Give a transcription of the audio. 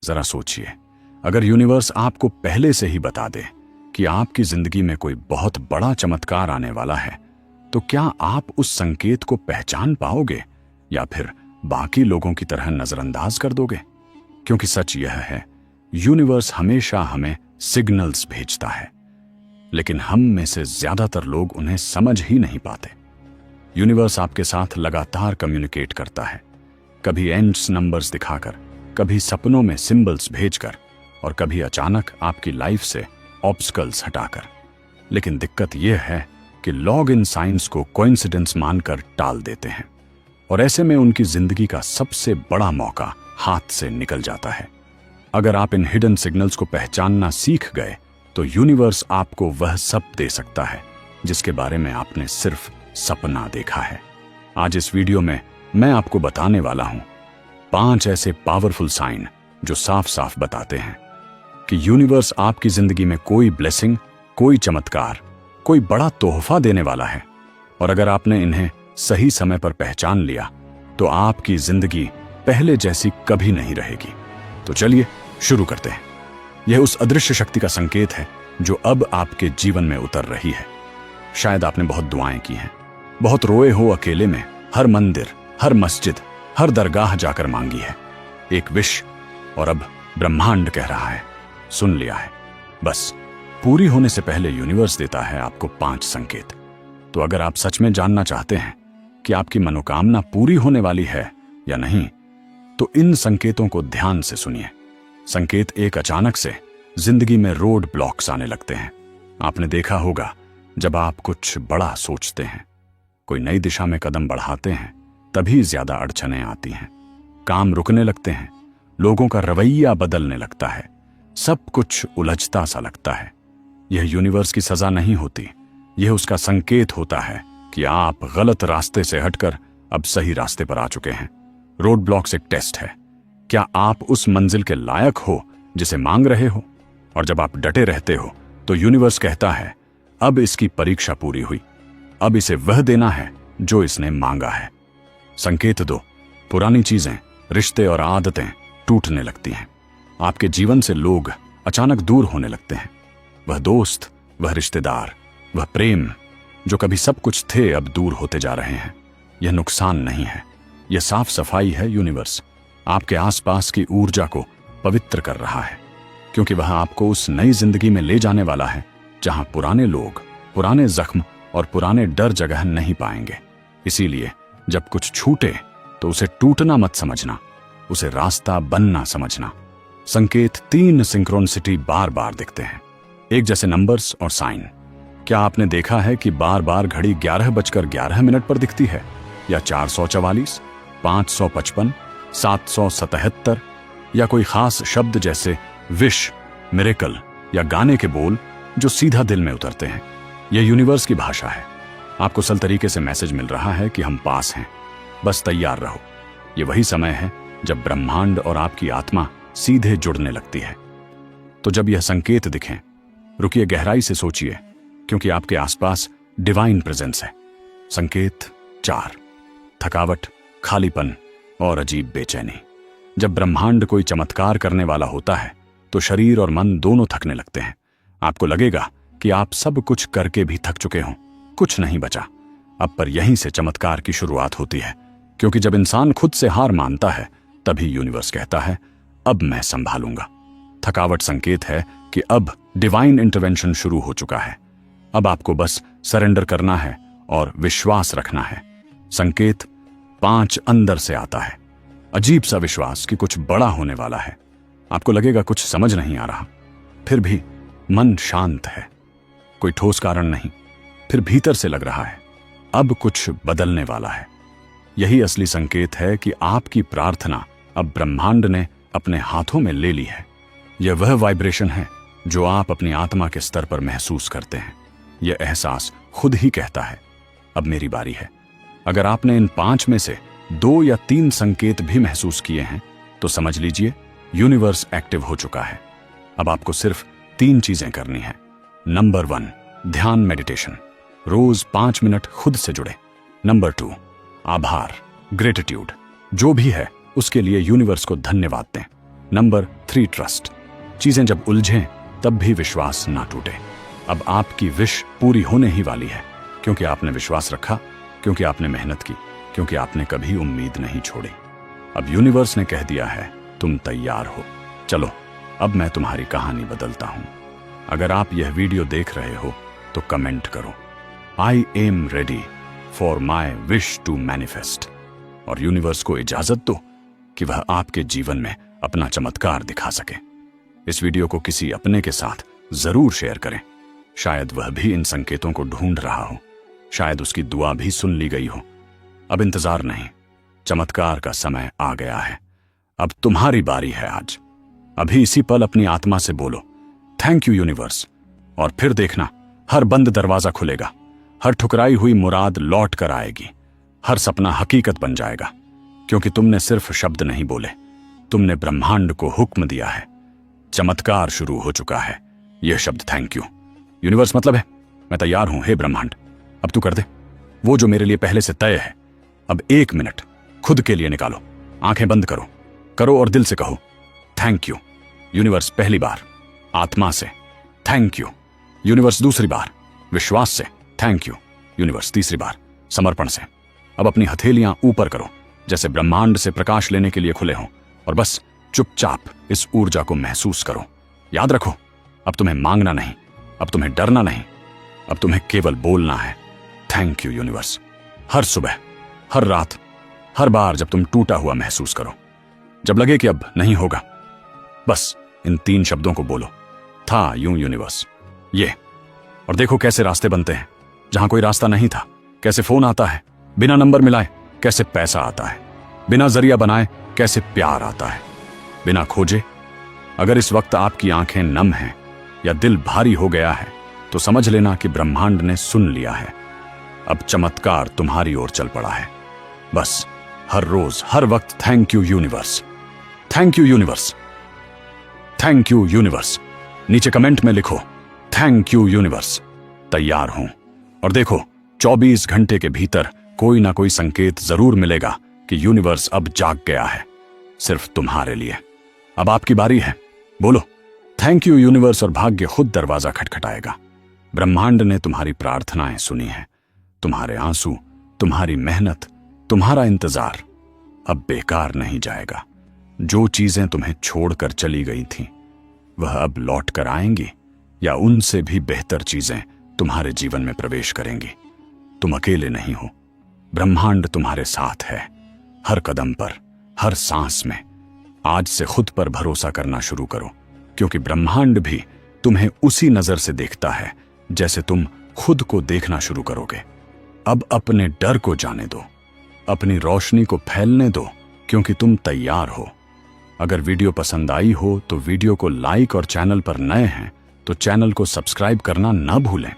जरा सोचिए, अगर यूनिवर्स आपको पहले से ही बता दे कि आपकी जिंदगी में कोई बहुत बड़ा चमत्कार आने वाला है, तो क्या आप उस संकेत को पहचान पाओगे या फिर बाकी लोगों की तरह नजरअंदाज कर दोगे? क्योंकि सच यह है, यूनिवर्स हमेशा हमें सिग्नल्स भेजता है, लेकिन हम में से ज्यादातर लोग उन्हें समझ ही नहीं पाते। यूनिवर्स आपके साथ लगातार कम्युनिकेट करता है, कभी एंड्स नंबर्स दिखाकर, कभी सपनों में सिंबल्स भेजकर और कभी अचानक आपकी लाइफ से ऑब्स्टकल्स हटाकर। लेकिन दिक्कत यह है कि लॉग इन साइंस को कोइंसिडेंस मानकर टाल देते हैं और ऐसे में उनकी जिंदगी का सबसे बड़ा मौका हाथ से निकल जाता है। अगर आप इन हिडन सिग्नल्स को पहचानना सीख गए तो यूनिवर्स आपको वह सब दे सकता है जिसके बारे में आपने सिर्फ सपना देखा है। आज इस वीडियो में मैं आपको बताने वाला हूं 5 ऐसे पावरफुल साइन जो साफ साफ बताते हैं कि यूनिवर्स आपकी जिंदगी में कोई ब्लेसिंग, कोई चमत्कार, कोई बड़ा तोहफा देने वाला है। और अगर आपने इन्हें सही समय पर पहचान लिया तो आपकी जिंदगी पहले जैसी कभी नहीं रहेगी। तो चलिए शुरू करते हैं। यह उस अदृश्य शक्ति का संकेत है जो अब आपके जीवन में उतर रही है। शायद आपने बहुत दुआएं की हैं, बहुत रोए हो अकेले में, हर मंदिर, हर मस्जिद, हर दरगाह जाकर मांगी है एक विश, और अब ब्रह्मांड कह रहा है सुन लिया है। बस पूरी होने से पहले यूनिवर्स देता है आपको 5 संकेत। तो अगर आप सच में जानना चाहते हैं कि आपकी मनोकामना पूरी होने वाली है या नहीं, तो इन संकेतों को ध्यान से सुनिए। संकेत 1, अचानक से जिंदगी में रोड ब्लॉक्स आने लगते हैं। आपने देखा होगा जब आप कुछ बड़ा सोचते हैं, कोई नई दिशा में कदम बढ़ाते हैं, तभी ज्यादा अड़चनें आती हैं। काम रुकने लगते हैं, लोगों का रवैया बदलने लगता है, सब कुछ उलझता सा लगता है। यह यूनिवर्स की सजा नहीं होती, यह उसका संकेत होता है कि आप गलत रास्ते से हटकर अब सही रास्ते पर आ चुके हैं। रोड ब्लॉक्स एक टेस्ट है, क्या आप उस मंजिल के लायक हो जिसे मांग रहे हो? और जब आप डटे रहते हो तो यूनिवर्स कहता है अब इसकी परीक्षा पूरी हुई, अब इसे वह देना है जो इसने मांगा है। संकेत 2, पुरानी चीजें, रिश्ते और आदतें टूटने लगती हैं। आपके जीवन से लोग अचानक दूर होने लगते हैं। वह दोस्त, वह रिश्तेदार, वह प्रेम जो कभी सब कुछ थे अब दूर होते जा रहे हैं। यह नुकसान नहीं है, यह साफ सफाई है। यूनिवर्स आपके आसपास की ऊर्जा को पवित्र कर रहा है, क्योंकि वह आपको उस नई जिंदगी में ले जाने वाला है जहां पुराने लोग, पुराने जख्म और पुराने डर जगह नहीं पाएंगे। इसीलिए जब कुछ छूटे तो उसे टूटना मत समझना, उसे रास्ता बनना समझना। संकेत 3, सिंक्रोनिसिटी बार बार दिखते हैं, एक जैसे नंबर्स और साइन। क्या आपने देखा है कि बार बार घड़ी 11:11 पर दिखती है, या 444, 555, 777, या कोई खास शब्द जैसे विश, मिरेकल या गाने के बोल जो सीधा दिल में उतरते हैं? यह यूनिवर्स की भाषा है। आपको सल तरीके से मैसेज मिल रहा है कि हम पास हैं, बस तैयार रहो। यह वही समय है जब ब्रह्मांड और आपकी आत्मा सीधे जुड़ने लगती है। तो जब यह संकेत दिखें, रुकिए, गहराई से सोचिए, क्योंकि आपके आसपास डिवाइन प्रेजेंस है। संकेत 4, थकावट, खालीपन और अजीब बेचैनी। जब ब्रह्मांड कोई चमत्कार करने वाला होता है तो शरीर और मन दोनों थकने लगते हैं। आपको लगेगा कि आप सब कुछ करके भी थक चुके हों, कुछ नहीं बचा अब। पर यहीं से चमत्कार की शुरुआत होती है, क्योंकि जब इंसान खुद से हार मानता है तभी यूनिवर्स कहता है अब मैं संभालूंगा। थकावट संकेत है कि अब डिवाइन इंटरवेंशन शुरू हो चुका है। अब आपको बस सरेंडर करना है और विश्वास रखना है। संकेत 5, अंदर से आता है, अजीब सा विश्वास कि कुछ बड़ा होने वाला है। आपको लगेगा कुछ समझ नहीं आ रहा, फिर भी मन शांत है, कोई ठोस कारण नहीं, फिर भीतर से लग रहा है अब कुछ बदलने वाला है। यही असली संकेत है कि आपकी प्रार्थना अब ब्रह्मांड ने अपने हाथों में ले ली है। यह वह वाइब्रेशन है जो आप अपनी आत्मा के स्तर पर महसूस करते हैं। यह एहसास खुद ही कहता है अब मेरी बारी है। अगर आपने इन 5 में से 2 या 3 संकेत भी महसूस किए हैं तो समझ लीजिए यूनिवर्स एक्टिव हो चुका है। अब आपको सिर्फ 3 चीजें करनी है। नंबर 1, ध्यान मेडिटेशन, रोज 5 मिनट खुद से जुड़े। नंबर 2, आभार, ग्रेटिट्यूड, जो भी है उसके लिए यूनिवर्स को धन्यवाद दें। Number 3 trust. चीजें जब उलझें तब भी विश्वास ना टूटे। अब आपकी विश पूरी होने ही वाली है, क्योंकि आपने विश्वास रखा, क्योंकि आपने मेहनत की, क्योंकि आपने कभी उम्मीद नहीं छोड़ी। अब यूनिवर्स ने कह दिया है तुम तैयार हो। चलो अब मैं तुम्हारी कहानी बदलता हूं। अगर आप यह वीडियो देख रहे हो तो कमेंट करो, I am ready for my wish to manifest, और यूनिवर्स को इजाजत दो कि वह आपके जीवन में अपना चमत्कार दिखा सके। इस वीडियो को किसी अपने के साथ जरूर शेयर करें। शायद वह भी इन संकेतों को ढूंढ रहा हो, शायद उसकी दुआ भी सुन ली गई हो। अब इंतजार नहीं, चमत्कार का समय आ गया है। अब तुम्हारी बारी है आज। अभी इसी पल अपनी आत्मा से बोलो थैंक यू यूनिवर्स, और फिर देखना हर बंद दरवाजा खुलेगा, हर ठुकराई हुई मुराद लौट कर आएगी, हर सपना हकीकत बन जाएगा। क्योंकि तुमने सिर्फ शब्द नहीं बोले, तुमने ब्रह्मांड को हुक्म दिया है। चमत्कार शुरू हो चुका है। यह शब्द थैंक यू यूनिवर्स मतलब है मैं तैयार हूं। हे ब्रह्मांड, अब तू कर दे वो जो मेरे लिए पहले से तय है। अब 1 मिनट खुद के लिए निकालो, आंखें बंद करो, करो और दिल से कहो थैंक यू यूनिवर्स। पहली बार आत्मा से थैंक यू यूनिवर्स, दूसरी बार विश्वास से थैंक यू यूनिवर्स, तीसरी बार समर्पण से। अब अपनी हथेलियां ऊपर करो जैसे ब्रह्मांड से प्रकाश लेने के लिए खुले हों, और बस चुपचाप इस ऊर्जा को महसूस करो। याद रखो, अब तुम्हें मांगना नहीं, अब तुम्हें डरना नहीं, अब तुम्हें केवल बोलना है थैंक यू यूनिवर्स। हर सुबह, हर रात, हर बार जब तुम टूटा हुआ महसूस करो, जब लगे कि अब नहीं होगा, बस इन 3 शब्दों को बोलो, था यूं यूनिवर्स ये। और देखो कैसे रास्ते बनते हैं जहां कोई रास्ता नहीं था, कैसे फोन आता है बिना नंबर मिलाए, कैसे पैसा आता है बिना जरिया बनाए, कैसे प्यार आता है बिना खोजे। अगर इस वक्त आपकी आंखें नम हैं या दिल भारी हो गया है तो समझ लेना कि ब्रह्मांड ने सुन लिया है। अब चमत्कार तुम्हारी ओर चल पड़ा है। बस हर रोज, हर वक्त thank you universe, thank you universe, thank you universe. नीचे कमेंट में लिखो थैंक यू यूनिवर्स। तैयार हूं। और देखो 24 घंटे के भीतर कोई ना कोई संकेत जरूर मिलेगा कि यूनिवर्स अब जाग गया है, सिर्फ तुम्हारे लिए। अब आपकी बारी है, बोलो थैंक यू यूनिवर्स, और भाग्य खुद दरवाजा खटखटाएगा। ब्रह्मांड ने तुम्हारी प्रार्थनाएं सुनी हैं। तुम्हारे आंसू, तुम्हारी मेहनत, तुम्हारा इंतजार अब बेकार नहीं जाएगा। जो चीजें तुम्हें छोड़कर चली गई थीं वह अब लौट कर आएंगी, या उनसे भी बेहतर चीजें तुम्हारे जीवन में प्रवेश करेंगी। तुम अकेले नहीं हो, ब्रह्मांड तुम्हारे साथ है, हर कदम पर, हर सांस में। आज से खुद पर भरोसा करना शुरू करो, क्योंकि ब्रह्मांड भी तुम्हें उसी नजर से देखता है जैसे तुम खुद को देखना शुरू करोगे। अब अपने डर को जाने दो, अपनी रोशनी को फैलने दो, क्योंकि तुम तैयार हो। अगर वीडियो पसंद आई हो तो वीडियो को लाइक, और चैनल पर नए हैं तो चैनल को सब्सक्राइब करना ना भूलें।